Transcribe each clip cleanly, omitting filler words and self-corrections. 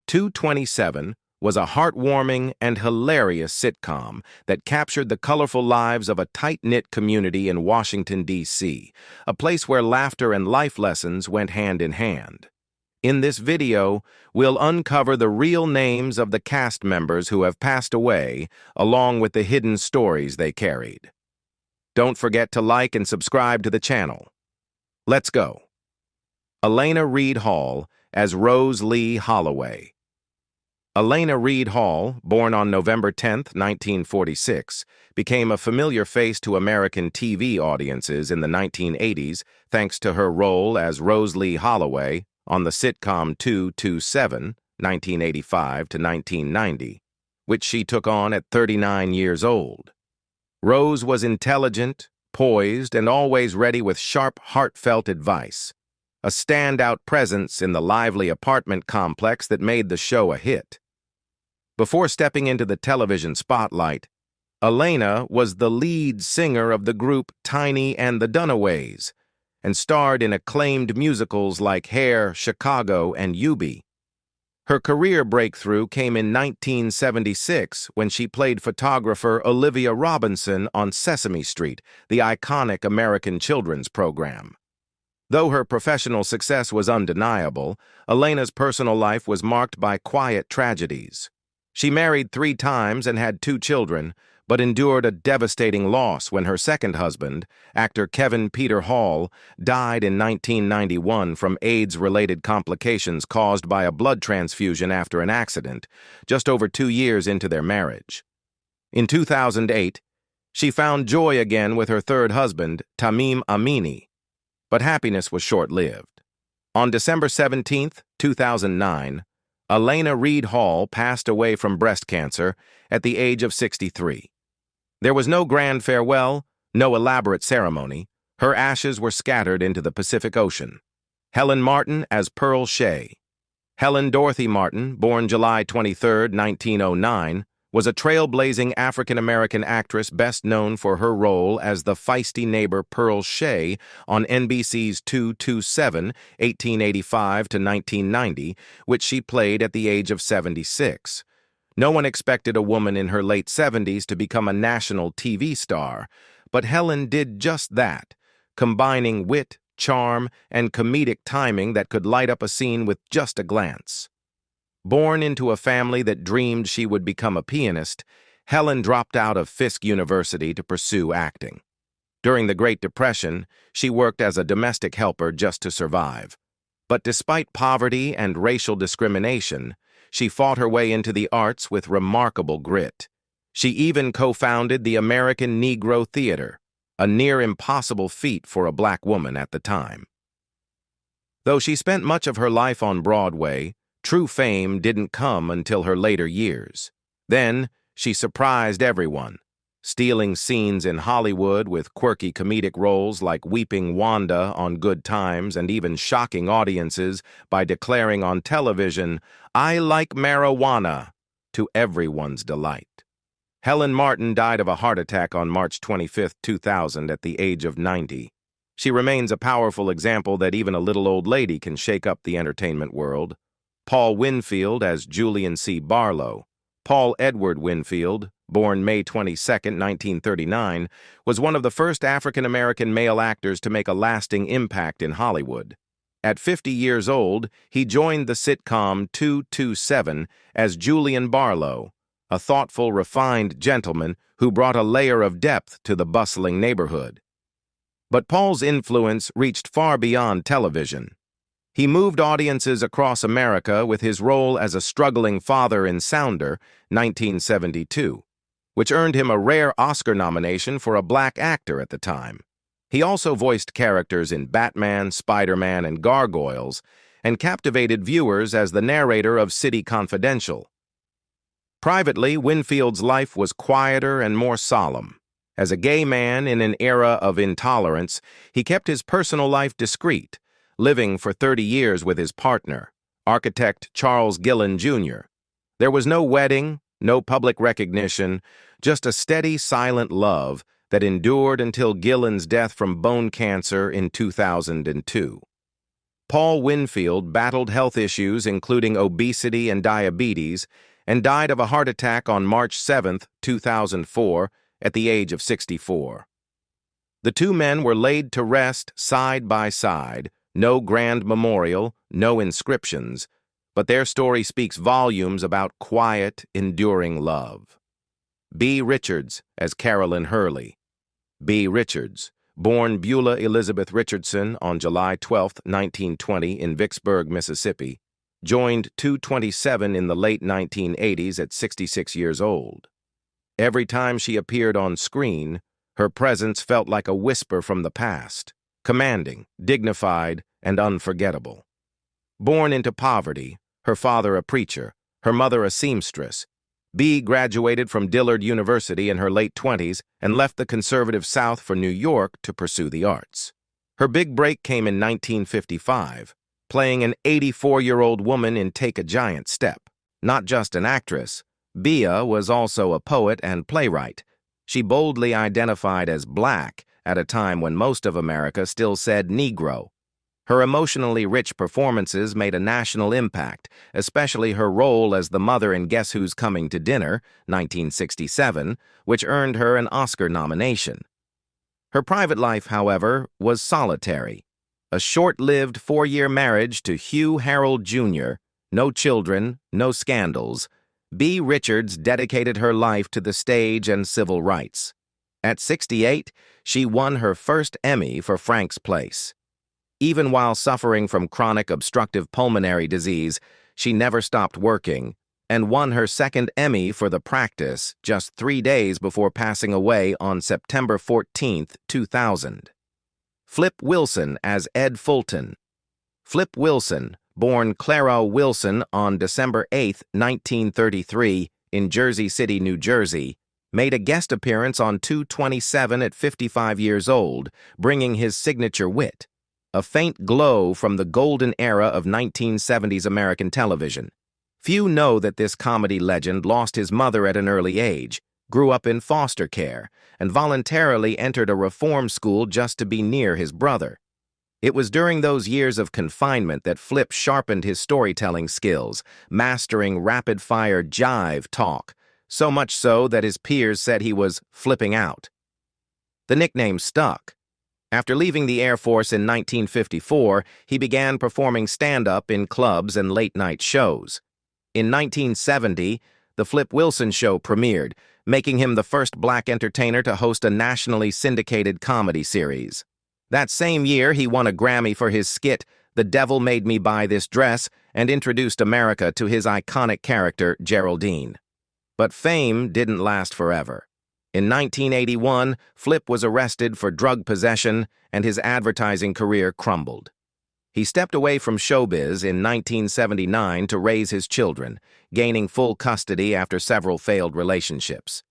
227 was a heartwarming and hilarious sitcom that captured the colorful lives of a tight-knit community in Washington, D.C., a place where laughter and life lessons went hand in hand. In this video, we'll uncover the real names of the cast members who have passed away, along with the hidden stories they carried. Don't forget to like and subscribe to the channel. Let's go. Elena Reed Hall as Rose Lee Holloway. Elena Reed Hall, born on November 10, 1946, became a familiar face to American TV audiences in the 1980s thanks to her role as Rose Lee Holloway on the sitcom 227, 1985 to 1990, which she took on at 39 years old. Rose was intelligent, poised, and always ready with sharp, heartfelt advice, a standout presence in the lively apartment complex that made the show a hit. Before stepping into the television spotlight, Elena was the lead singer of the group Tiny and the Dunaways and starred in acclaimed musicals like Hair, Chicago, and Eubie. Her career breakthrough came in 1976 when she played photographer Olivia Robinson on Sesame Street, the iconic American children's program. Though her professional success was undeniable, Elena's personal life was marked by quiet tragedies. She married 3 times and had 2 children, but endured a devastating loss when her second husband, actor Kevin Peter Hall, died in 1991 from AIDS-related complications caused by a blood transfusion after an accident, just over 2 years into their marriage. In 2008, she found joy again with her third husband, Tamim Amini, but happiness was short-lived. On December 17, 2009, Elena Reed Hall passed away from breast cancer at the age of 63. There was no grand farewell, no elaborate ceremony. Her ashes were scattered into the Pacific Ocean. Helen Martin as Pearl Shea. Helen Dorothy Martin, born July 23, 1909, was a trailblazing African-American actress best known for her role as the feisty neighbor Pearl Shea on NBC's 227, 1885 to 1990, which she played at the age of 76. No one expected a woman in her late 70s to become a national TV star, but Helen did just that, combining wit, charm, and comedic timing that could light up a scene with just a glance. Born into a family that dreamed she would become a pianist, Helen dropped out of Fisk University to pursue acting. During the Great Depression, she worked as a domestic helper just to survive. But despite poverty and racial discrimination, she fought her way into the arts with remarkable grit. She even co-founded the American Negro Theater, a near-impossible feat for a black woman at the time. Though she spent much of her life on Broadway, true fame didn't come until her later years. Then, she surprised everyone, stealing scenes in Hollywood with quirky comedic roles like Weeping Wanda on Good Times and even shocking audiences by declaring on television, "I like marijuana," to everyone's delight. Helen Martin died of a heart attack on March 25, 2000 at the age of 90. She remains a powerful example that even a little old lady can shake up the entertainment world. Paul Winfield as Julian C. Barlow. Paul Edward Winfield, born May 22, 1939, was one of the first African-American male actors to make a lasting impact in Hollywood. At 50 years old, he joined the sitcom 227 as Julian Barlow, a thoughtful, refined gentleman who brought a layer of depth to the bustling neighborhood. But Paul's influence reached far beyond television. He moved audiences across America with his role as a struggling father in Sounder, 1972, which earned him a rare Oscar nomination for a black actor at the time. He also voiced characters in Batman, Spider-Man, and Gargoyles, and captivated viewers as the narrator of City Confidential. Privately, Winfield's life was quieter and more solemn. As a gay man in an era of intolerance, he kept his personal life discreet, living for 30 years with his partner, architect Charles Gillen, Jr. There was no wedding, no public recognition, just a steady, silent love that endured until Gillen's death from bone cancer in 2002. Paul Winfield battled health issues including obesity and diabetes and died of a heart attack on March 7, 2004, at the age of 64. The two men were laid to rest side by side, no grand memorial, no inscriptions, but their story speaks volumes about quiet, enduring love. Beah Richards as Carolyn Hurley. Beah Richards, born Beulah Elizabeth Richardson on July 12, 1920 in Vicksburg, Mississippi, joined 227 in the late 1980s at 66 years old. Every time she appeared on screen, her presence felt like a whisper from the past, commanding, dignified, and unforgettable. Born into poverty, her father a preacher, her mother a seamstress, Beah graduated from Dillard University in her late 20s and left the conservative South for New York to pursue the arts. Her big break came in 1955, playing an 84-year-old woman in Take a Giant Step. Not just an actress, Beah was also a poet and playwright. She boldly identified as Black at a time when most of America still said Negro. Her emotionally rich performances made a national impact, especially her role as the mother in Guess Who's Coming to Dinner, 1967, which earned her an Oscar nomination. Her private life, however, was solitary. A short-lived 4-year marriage to Hugh Harold Jr., no children, no scandals, Beah Richards dedicated her life to the stage and civil rights. At 68, she won her first Emmy for Frank's Place. Even while suffering from chronic obstructive pulmonary disease, she never stopped working and won her second Emmy for The Practice just 3 days before passing away on September 14, 2000. Flip Wilson as Ed Fulton. Flip Wilson, born Clara Wilson on December 8, 1933, in Jersey City, New Jersey, made a guest appearance on 227 at 55 years old, bringing his signature wit, a faint glow from the golden era of 1970s American television. Few know that this comedy legend lost his mother at an early age, grew up in foster care, and voluntarily entered a reform school just to be near his brother. It was during those years of confinement that Flip sharpened his storytelling skills, mastering rapid-fire jive talk, so much so that his peers said he was flipping out. The nickname stuck. After leaving the Air Force in 1954, he began performing stand-up in clubs and late-night shows. In 1970, The Flip Wilson Show premiered, making him the first Black entertainer to host a nationally syndicated comedy series. That same year, he won a Grammy for his skit, The Devil Made Me Buy This Dress, and introduced America to his iconic character, Geraldine. But fame didn't last forever. In 1981, Flip was arrested for drug possession, and his advertising career crumbled. He stepped away from showbiz in 1979 to raise his children, gaining full custody after several failed relationships.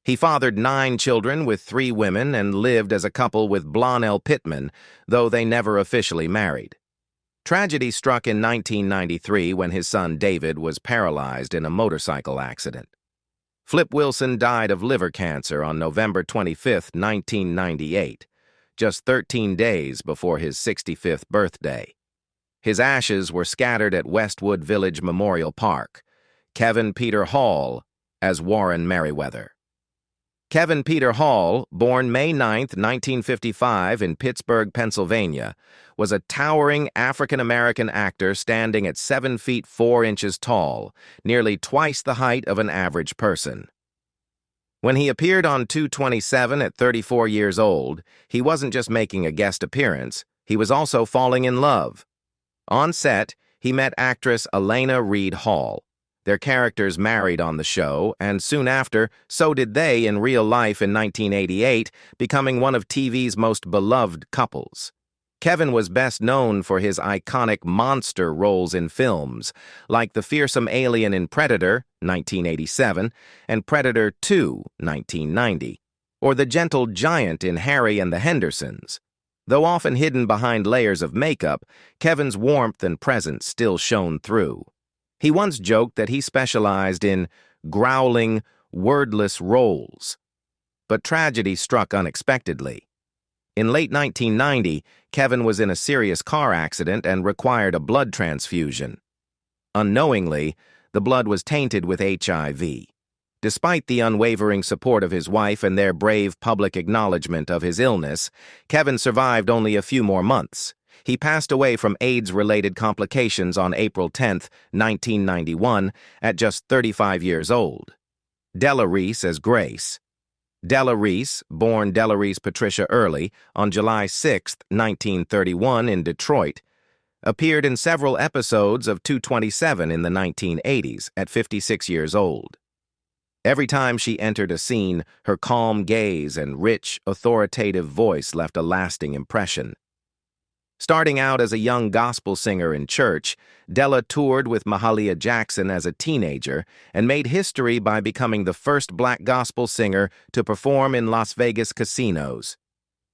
He fathered 9 children with 3 women and lived as a couple with Blonell Pittman, though they never officially married. Tragedy struck in 1993 when his son David was paralyzed in a motorcycle accident. Flip Wilson died of liver cancer on November 25, 1998, just 13 days before his 65th birthday. His ashes were scattered at Westwood Village Memorial Park. Kevin Peter Hall as Warren Merriweather. Kevin Peter Hall, born May 9, 1955 in Pittsburgh, Pennsylvania, was a towering African-American actor standing at 7 feet 4 inches tall, nearly twice the height of an average person. When he appeared on 227 at 34 years old, he wasn't just making a guest appearance, he was also falling in love. On set, he met actress Elena Reed Hall. Their characters married on the show, and soon after, so did they in real life in 1988, becoming one of TV's most beloved couples. Kevin was best known for his iconic monster roles in films, like the fearsome alien in Predator, 1987, and Predator 2, 1990, or the gentle giant in Harry and the Hendersons. Though often hidden behind layers of makeup, Kevin's warmth and presence still shone through. He once joked that he specialized in growling, wordless roles. But tragedy struck unexpectedly. In late 1990, Kevin was in a serious car accident and required a blood transfusion. Unknowingly, the blood was tainted with HIV. Despite the unwavering support of his wife and their brave public acknowledgement of his illness, Kevin survived only a few more months. He passed away from AIDS-related complications on April 10, 1991, at just 35 years old. Della Reese as Grace. Della Reese, born Della Reese Patricia Early on July 6, 1931 in Detroit, appeared in several episodes of 227 in the 1980s at 56 years old. Every time she entered a scene, her calm gaze and rich, authoritative voice left a lasting impression. Starting out as a young gospel singer in church, Della toured with Mahalia Jackson as a teenager and made history by becoming the first black gospel singer to perform in Las Vegas casinos.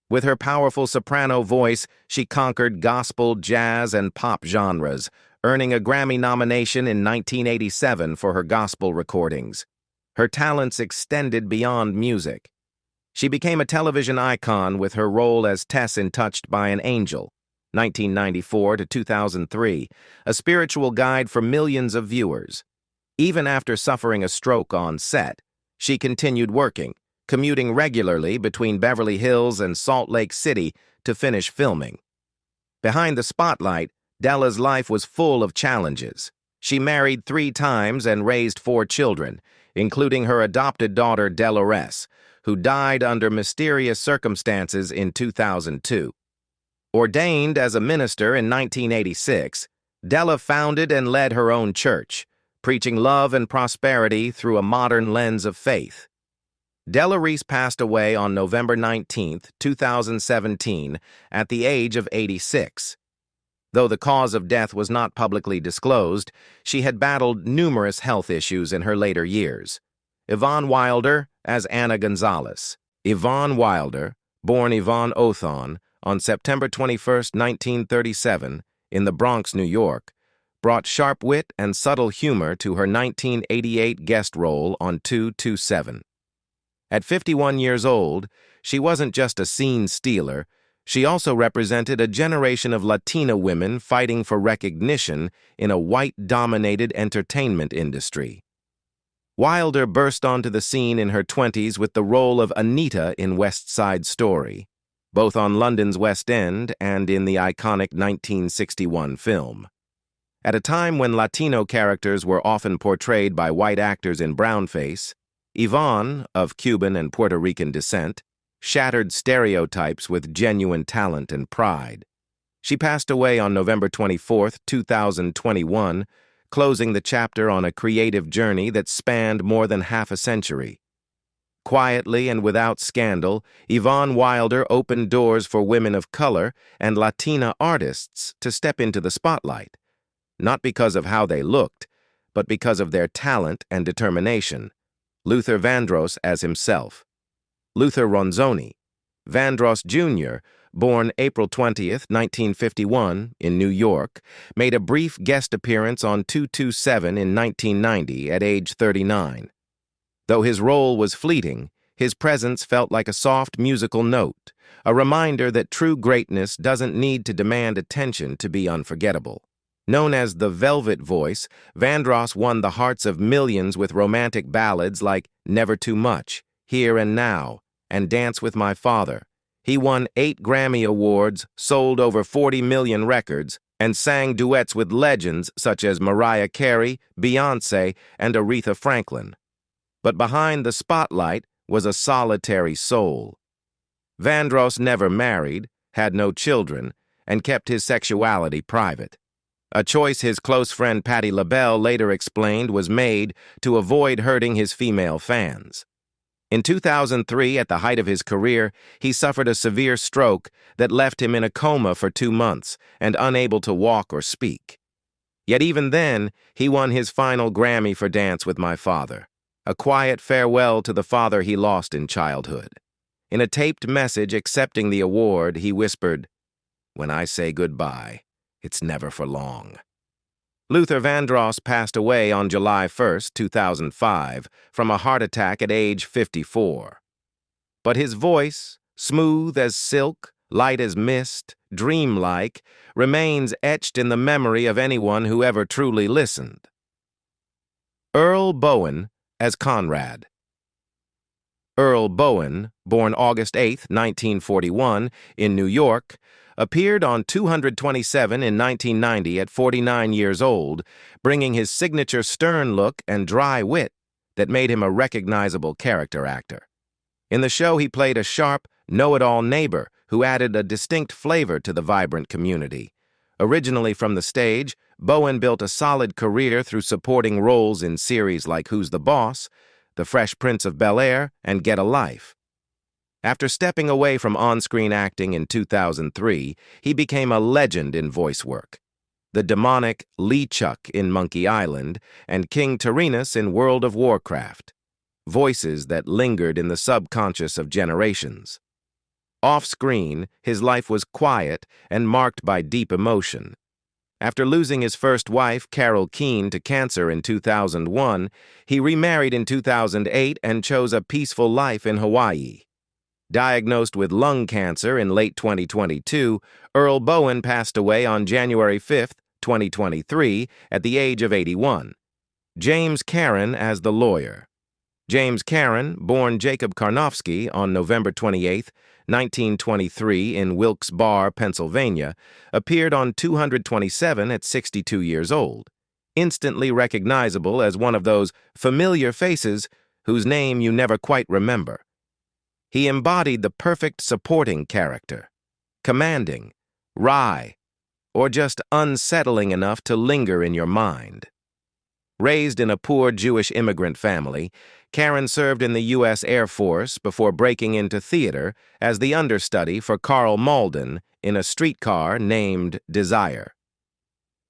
With her powerful soprano voice, she conquered gospel, jazz, and pop genres, earning a Grammy nomination in 1987 for her gospel recordings. Her talents extended beyond music. She became a television icon with her role as Tess in Touched by an Angel, 1994 to 2003, a spiritual guide for millions of viewers. Even after suffering a stroke on set, she continued working, commuting regularly between Beverly Hills and Salt Lake City to finish filming. Behind the spotlight, Della's life was full of challenges. She married 3 times and raised 4 children, including her adopted daughter Dolores, who died under mysterious circumstances in 2002. Ordained as a minister in 1986, Della founded and led her own church, preaching love and prosperity through a modern lens of faith. Della Reese passed away on November 19, 2017, at the age of 86. Though the cause of death was not publicly disclosed, she had battled numerous health issues in her later years. Yvonne Wilder as Anna Gonzalez. Yvonne Wilder, born Yvonne Othon, on September 21, 1937, in the Bronx, New York, brought sharp wit and subtle humor to her 1988 guest role on 227. At 51 years old, she wasn't just a scene stealer, she also represented a generation of Latina women fighting for recognition in a white-dominated entertainment industry. Wilder burst onto the scene in her 20s with the role of Anita in West Side Story, both on London's West End and in the iconic 1961 film. At a time when Latino characters were often portrayed by white actors in brownface, Yvonne, of Cuban and Puerto Rican descent, shattered stereotypes with genuine talent and pride. She passed away on November 24, 2021, closing the chapter on a creative journey that spanned more than half a century. Quietly and without scandal, Yvonne Wilder opened doors for women of color and Latina artists to step into the spotlight, not because of how they looked, but because of their talent and determination. Luther Vandross as himself. Luther Ronzoni. Vandross Jr., born April 20, 1951, in New York, made a brief guest appearance on 227 in 1990 at age 39. Though his role was fleeting, his presence felt like a soft musical note, a reminder that true greatness doesn't need to demand attention to be unforgettable. Known as the Velvet Voice, Vandross won the hearts of millions with romantic ballads like Never Too Much, Here and Now, and Dance with My Father. He won 8 Grammy Awards, sold over 40 million records, and sang duets with legends such as Mariah Carey, Beyoncé, and Aretha Franklin. But behind the spotlight was a solitary soul. Vandross never married, had no children, and kept his sexuality private. A choice his close friend Patti LaBelle later explained was made to avoid hurting his female fans. In 2003, at the height of his career, he suffered a severe stroke that left him in a coma for 2 months and unable to walk or speak. Yet even then, he won his final Grammy for Dance with My Father, a quiet farewell to the father he lost in childhood. In a taped message accepting the award, he whispered, "When I say goodbye, it's never for long." Luther Vandross passed away on July 1, 2005, from a heart attack at age 54. But his voice, smooth as silk, light as mist, dreamlike, remains etched in the memory of anyone who ever truly listened. Earl Boen as Conrad. Earl Boen, born August 8, 1941, in New York, appeared on 227 in 1990 at 49 years old, bringing his signature stern look and dry wit that made him a recognizable character actor. In the show, he played a sharp, know-it-all neighbor who added a distinct flavor to the vibrant community. Originally from the stage, Boen built a solid career through supporting roles in series like Who's the Boss?, The Fresh Prince of Bel-Air, and Get a Life. After stepping away from on-screen acting in 2003, he became a legend in voice work. The demonic LeChuck in Monkey Island and King Tyrannus in World of Warcraft. Voices that lingered in the subconscious of generations. Off-screen, his life was quiet and marked by deep emotion. After losing his first wife, Carol Keene, to cancer in 2001, he remarried in 2008 and chose a peaceful life in Hawaii. Diagnosed with lung cancer in late 2022, Earl Boen passed away on January 5, 2023, at the age of 81. James Karen as the lawyer. James Karen, born Jacob Karnofsky on November 28, 1923 in Wilkes Barre, Pennsylvania, appeared on 227 at 62 years old, instantly recognizable as one of those familiar faces whose name you never quite remember. He embodied the perfect supporting character, commanding, wry, or just unsettling enough to linger in your mind. Raised in a poor Jewish immigrant family, Karen served in the U.S. Air Force before breaking into theater as the understudy for Karl Malden in A Streetcar Named Desire.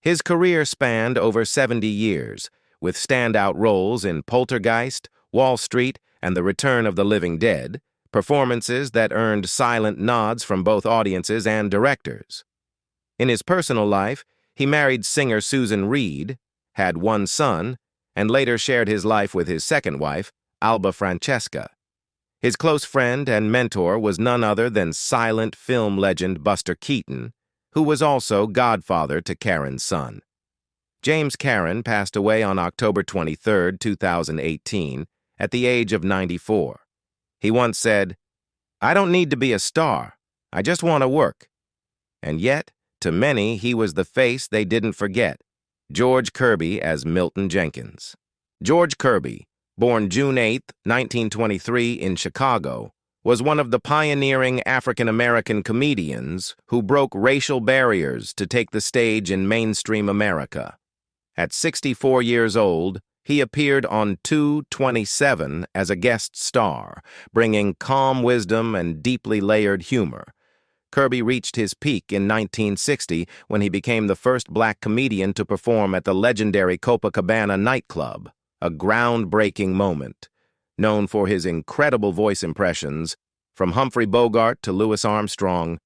His career spanned over 70 years, with standout roles in Poltergeist, Wall Street, and The Return of the Living Dead, performances that earned silent nods from both audiences and directors. In his personal life, he married singer Susan Reed, had one son, and later shared his life with his second wife, Alba Francesca. His close friend and mentor was none other than silent film legend Buster Keaton, who was also godfather to Karen's son. James Karen passed away on October 23, 2018, at the age of 94. He once said, "I don't need to be a star. I just want to work." And yet, to many, he was the face they didn't forget. George Kirby as Milton Jenkins. George Kirby, born June 8, 1923 in Chicago, was one of the pioneering African-American comedians who broke racial barriers to take the stage in mainstream America. At 64 years old, he appeared on 227 as a guest star, bringing calm wisdom and deeply layered humor. Kirby reached his peak in 1960 when he became the first black comedian to perform at the legendary Copacabana nightclub, a groundbreaking moment. Known for his incredible voice impressions, from Humphrey Bogart to Louis Armstrong,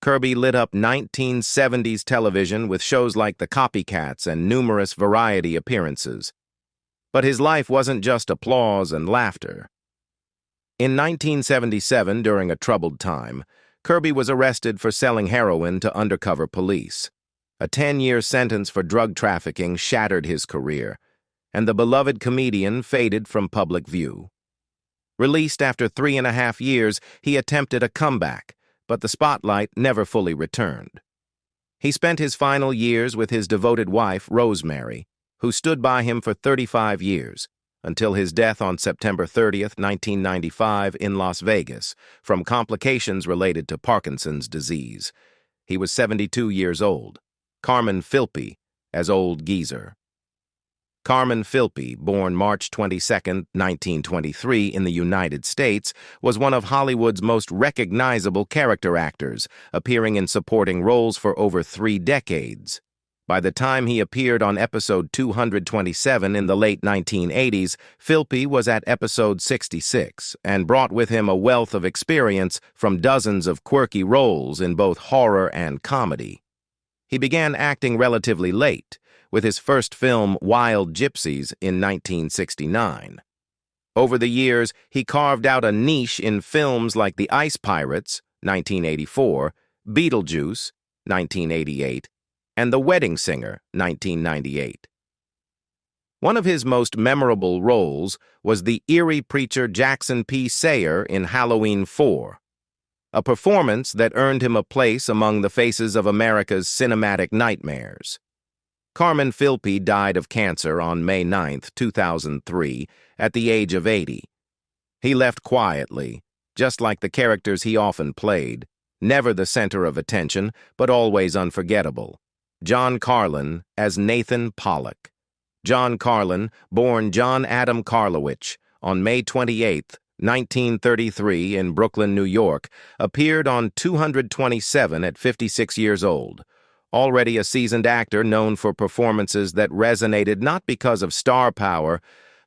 Kirby lit up 1970s television with shows like The Copycats and numerous variety appearances. But his life wasn't just applause and laughter. In 1977, during a troubled time, Kirby was arrested for selling heroin to undercover police. A 10-year sentence for drug trafficking shattered his career, and the beloved comedian faded from public view. Released after 3.5 years, he attempted a comeback, but the spotlight never fully returned. He spent his final years with his devoted wife, Rosemary, who stood by him for 35 years, until his death on September 30, 1995, in Las Vegas, from complications related to Parkinson's disease. He was 72 years old. Carmen Filpi, as Old Geezer. Carmen Filpi, born March 22, 1923, in the United States, was one of Hollywood's most recognizable character actors, appearing in supporting roles for over 3 decades. By the time he appeared on episode 227 in the late 1980s, Filpi was at episode 66 and brought with him a wealth of experience from dozens of quirky roles in both horror and comedy. He began acting relatively late, with his first film Wild Gypsies in 1969. Over the years, he carved out a niche in films like The Ice Pirates, 1984, Beetlejuice, 1988, and The Wedding Singer, 1998. One of his most memorable roles was the eerie preacher Jackson P. Sayer in Halloween 4, a performance that earned him a place among the faces of America's cinematic nightmares. Carmen Filpi died of cancer on May 9, 2003, at the age of 80. He left quietly, just like the characters he often played, never the center of attention, but always unforgettable. John Karlen as Nathan Pollock. John Karlen, born John Adam Karlowich, on May 28, 1933, in Brooklyn, New York, appeared on 227 at 56 years old. Already a seasoned actor known for performances that resonated not because of star power,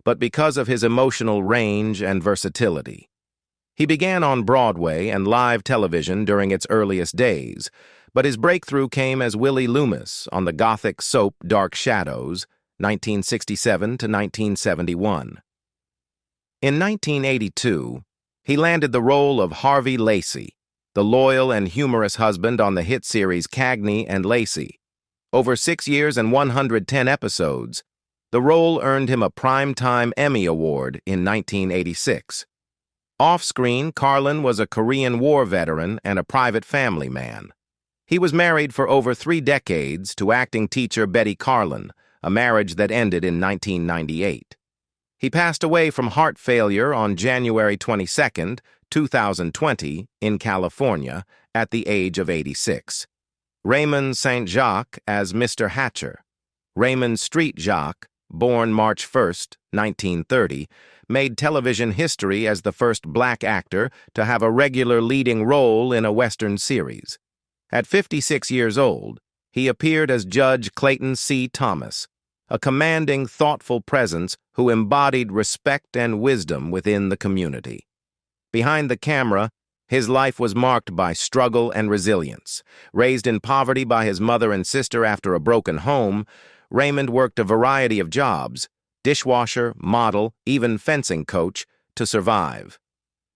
but because of his emotional range and versatility. He began on Broadway and live television during its earliest days, but his breakthrough came as Willie Loomis on the Gothic soap Dark Shadows, 1967 to 1971. In 1982, he landed the role of Harvey Lacey, the loyal and humorous husband on the hit series Cagney and Lacey. Over 6 years and 110 episodes, the role earned him a Primetime Emmy Award in 1986. Off-screen, Karlen was a Korean War veteran and a private family man. He was married for over 3 decades to acting teacher Betty Karlen, a marriage that ended in 1998. He passed away from heart failure on January 22, 2020, in California, at the age of 86. Raymond St. Jacques as Mr. Hatcher. Raymond Street Jacques, born March 1, 1930, made television history as the first black actor to have a regular leading role in a Western series. At 56 years old, he appeared as Judge Clayton C. Thomas, a commanding, thoughtful presence who embodied respect and wisdom within the community. Behind the camera, his life was marked by struggle and resilience. Raised in poverty by his mother and sister after a broken home, Raymond worked a variety of jobs, dishwasher, model, even fencing coach, to survive.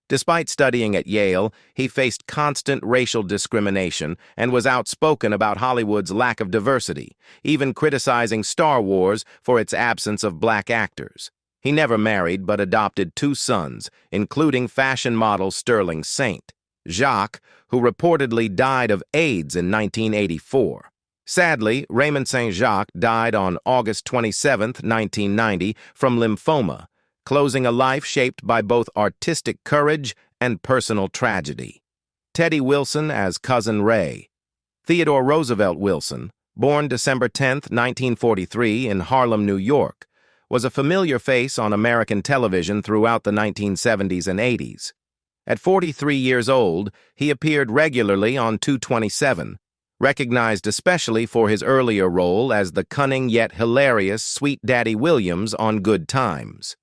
Despite studying at Yale, he faced constant racial discrimination and was outspoken about Hollywood's lack of diversity, even criticizing Star Wars for its absence of black actors. He never married but adopted 2 sons, including fashion model Sterling St. Jacques, who reportedly died of AIDS in 1984. Sadly, Raymond St. Jacques died on August 27, 1990, from lymphoma, closing a life shaped by both artistic courage and personal tragedy. Teddy Wilson as Cousin Ray. Theodore Roosevelt Wilson, born December 10, 1943, in Harlem, New York, was a familiar face on American television throughout the 1970s and 80s. At 43 years old, he appeared regularly on 227, recognized especially for his earlier role as the cunning yet hilarious Sweet Daddy Williams on Good Times.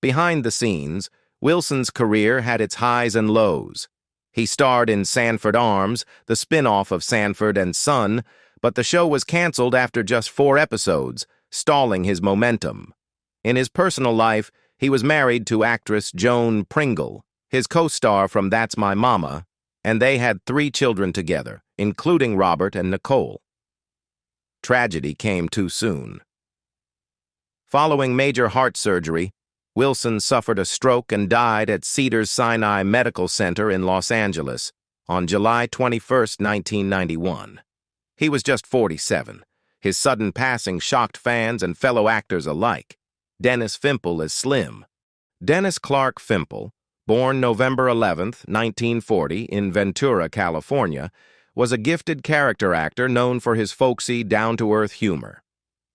Behind the scenes, Wilson's career had its highs and lows. He starred in Sanford Arms, the spin-off of Sanford and Son, but the show was canceled after just 4 episodes, stalling his momentum. In his personal life, he was married to actress Joan Pringle, his co-star from That's My Mama, and they had 3 children together, including Robert and Nicole. Tragedy came too soon. Following major heart surgery, Wilson suffered a stroke and died at Cedars-Sinai Medical Center in Los Angeles on July 21, 1991. He was just 47. His sudden passing shocked fans and fellow actors alike. Dennis Fimple as Slim. Dennis Clark Fimple, born November 11, 1940, in Ventura, California, was a gifted character actor known for his folksy, down-to-earth humor.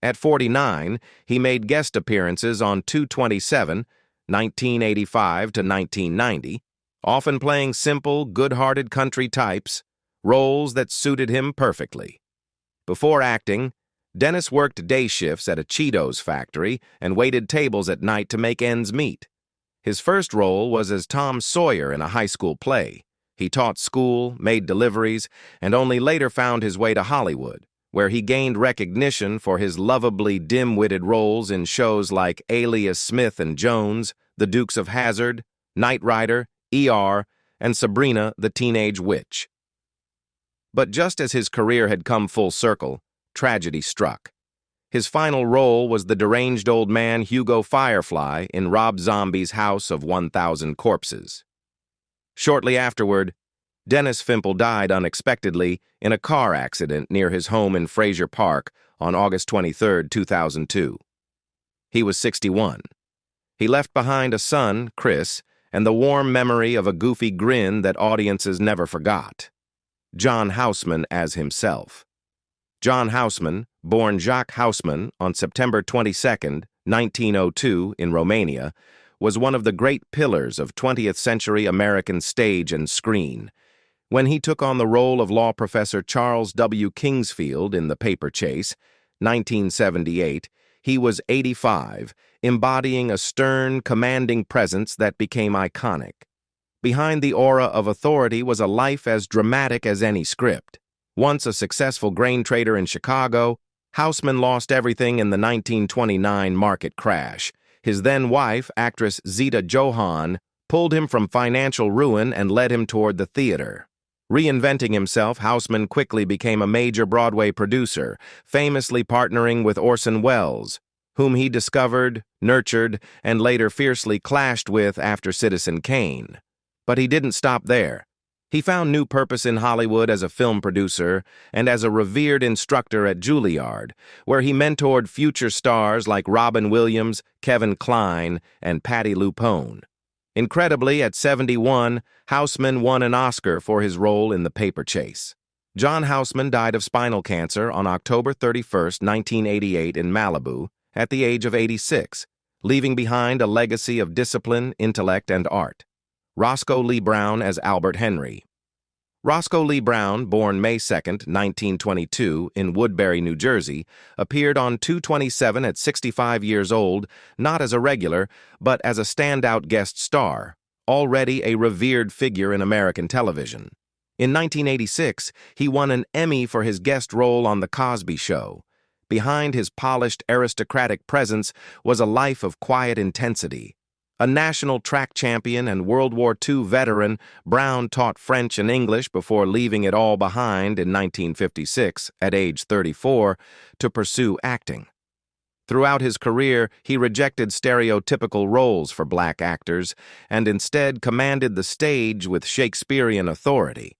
At 49, he made guest appearances on 227, 1985 to 1990, often playing simple, good-hearted country types, roles that suited him perfectly. Before acting, Dennis worked day shifts at a Cheetos factory and waited tables at night to make ends meet. His first role was as Tom Sawyer in a high school play. He taught school, made deliveries, and only later found his way to Hollywood, where he gained recognition for his lovably dim-witted roles in shows like Alias Smith and Jones, The Dukes of Hazzard, Knight Rider, ER, and Sabrina the Teenage Witch. But just as his career had come full circle, tragedy struck. His final role was the deranged old man Hugo Firefly in Rob Zombie's House of 1,000 Corpses. Shortly afterward, Dennis Fimple died unexpectedly in a car accident near his home in Fraser Park on August 23, 2002. He was 61. He left behind a son, Chris, and the warm memory of a goofy grin that audiences never forgot. John Houseman as himself. John Houseman, born Jacques Houseman on September 22, 1902 in Romania, was one of the great pillars of 20th-century American stage and screen. When he took on the role of law professor Charles W. Kingsfield in The Paper Chase, 1978, he was 85, embodying a stern, commanding presence that became iconic. Behind the aura of authority was a life as dramatic as any script. Once a successful grain trader in Chicago, Houseman lost everything in the 1929 market crash. His then-wife, actress Zita Johann, pulled him from financial ruin and led him toward the theater. Reinventing himself, Houseman quickly became a major Broadway producer, famously partnering with Orson Welles, whom he discovered, nurtured, and later fiercely clashed with after Citizen Kane. But he didn't stop there. He found new purpose in Hollywood as a film producer and as a revered instructor at Juilliard, where he mentored future stars like Robin Williams, Kevin Kline, and Patti LuPone. Incredibly, at 71, Houseman won an Oscar for his role in The Paper Chase. John Houseman died of spinal cancer on October 31, 1988 in Malibu, at the age of 86, leaving behind a legacy of discipline, intellect, and art. Roscoe Lee Browne as Albert Henry. Roscoe Lee Browne, born May 2, 1922, in Woodbury, New Jersey, appeared on 227 at 65 years old, not as a regular, but as a standout guest star, already a revered figure in American television. In 1986, he won an Emmy for his guest role on The Cosby Show. Behind his polished, aristocratic presence was a life of quiet intensity. A national track champion and World War II veteran, Browne taught French and English before leaving it all behind in 1956, at age 34, to pursue acting. Throughout his career, he rejected stereotypical roles for black actors and instead commanded the stage with Shakespearean authority.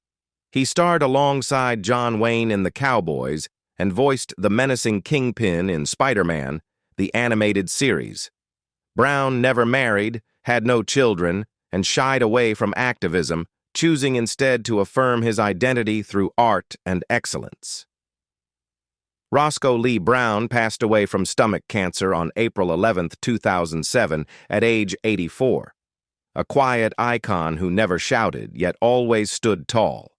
He starred alongside John Wayne in The Cowboys and voiced the menacing Kingpin in Spider-Man, the animated series. Browne never married, had no children, and shied away from activism, choosing instead to affirm his identity through art and excellence. Roscoe Lee Browne passed away from stomach cancer on April 11, 2007, at age 84. A quiet icon who never shouted, yet always stood tall.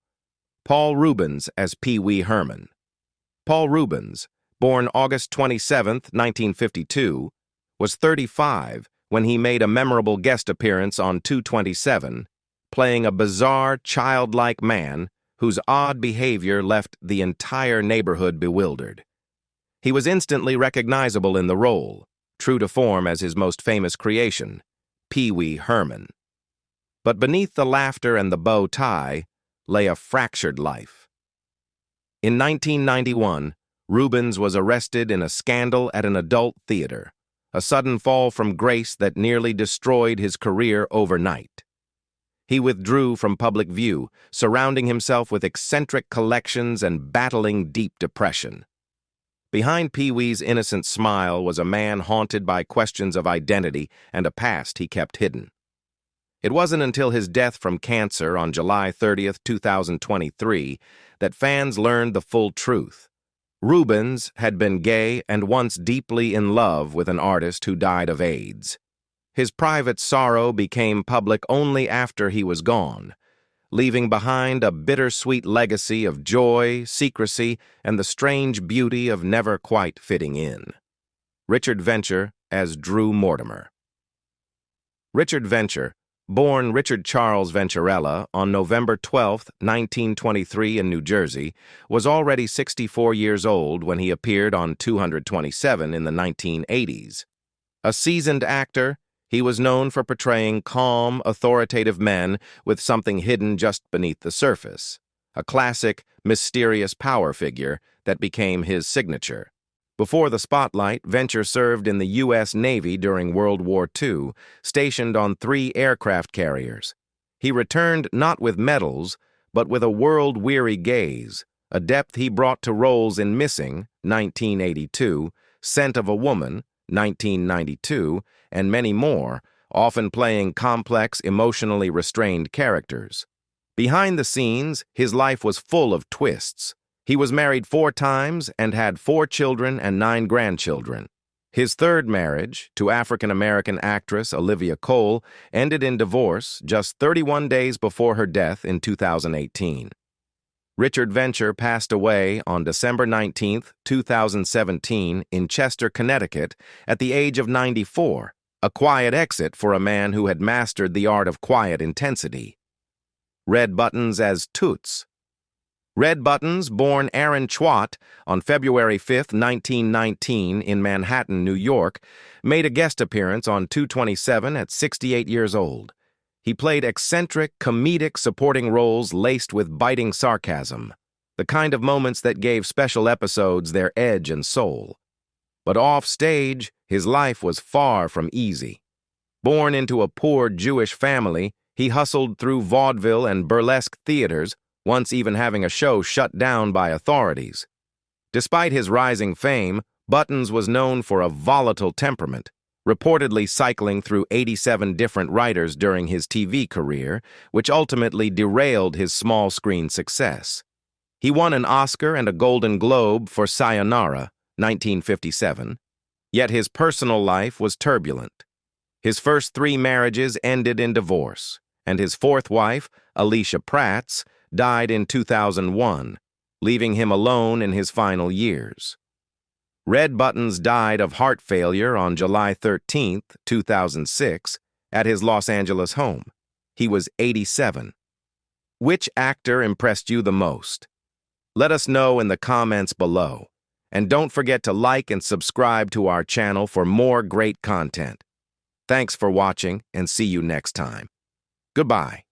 Paul Reubens as Pee Wee Herman. Paul Reubens, born August 27, 1952, was 35 when he made a memorable guest appearance on 227, playing a bizarre, childlike man whose odd behavior left the entire neighborhood bewildered. He was instantly recognizable in the role, true to form as his most famous creation, Pee Wee Herman. But beneath the laughter and the bow tie lay a fractured life. In 1991, Reubens was arrested in a scandal at an adult theater, a sudden fall from grace that nearly destroyed his career overnight. He withdrew from public view, surrounding himself with eccentric collections and battling deep depression. Behind Pee Wee's innocent smile was a man haunted by questions of identity and a past he kept hidden. It wasn't until his death from cancer on July 30, 2023, that fans learned the full truth. Reubens had been gay and once deeply in love with an artist who died of AIDS. His private sorrow became public only after he was gone, leaving behind a bittersweet legacy of joy, secrecy, and the strange beauty of never quite fitting in. Richard Venture as Drew Mortimer. Richard Venture, born Richard Charles Venturella on November 12, 1923 in New Jersey, was already 64 years old when he appeared on 227 in the 1980s. A seasoned actor, he was known for portraying calm, authoritative men with something hidden just beneath the surface, a classic, mysterious power figure that became his signature. Before the spotlight, Venture served in the U.S. Navy during World War II, stationed on 3 aircraft carriers. He returned not with medals, but with a world-weary gaze, a depth he brought to roles in Missing, 1982, Scent of a Woman, 1992, and many more, often playing complex, emotionally restrained characters. Behind the scenes, his life was full of twists. He was married 4 times and had 4 children and 9 grandchildren. His third marriage, to African-American actress Olivia Cole, ended in divorce just 31 days before her death in 2018. Richard Venture passed away on December 19, 2017, in Chester, Connecticut, at the age of 94, a quiet exit for a man who had mastered the art of quiet intensity. Red Buttons as Toots. Red Buttons, born Aaron Chwat on February 5, 1919, in Manhattan, New York, made a guest appearance on 227 at 68 years old. He played eccentric, comedic supporting roles laced with biting sarcasm, the kind of moments that gave special episodes their edge and soul. But off stage, his life was far from easy. Born into a poor Jewish family, he hustled through vaudeville and burlesque theaters, once even having a show shut down by authorities. Despite his rising fame, Buttons was known for a volatile temperament, reportedly cycling through 87 different writers during his TV career, which ultimately derailed his small-screen success. He won an Oscar and a Golden Globe for Sayonara, 1957, yet his personal life was turbulent. His first 3 marriages ended in divorce, and his 4th wife, Alicia Pratts, died in 2001, leaving him alone in his final years. Red Buttons died of heart failure on July 13, 2006, at his Los Angeles home. He was 87. Which actor impressed you the most? Let us know in the comments below. And don't forget to like and subscribe to our channel for more great content. Thanks for watching, and see you next time. Goodbye.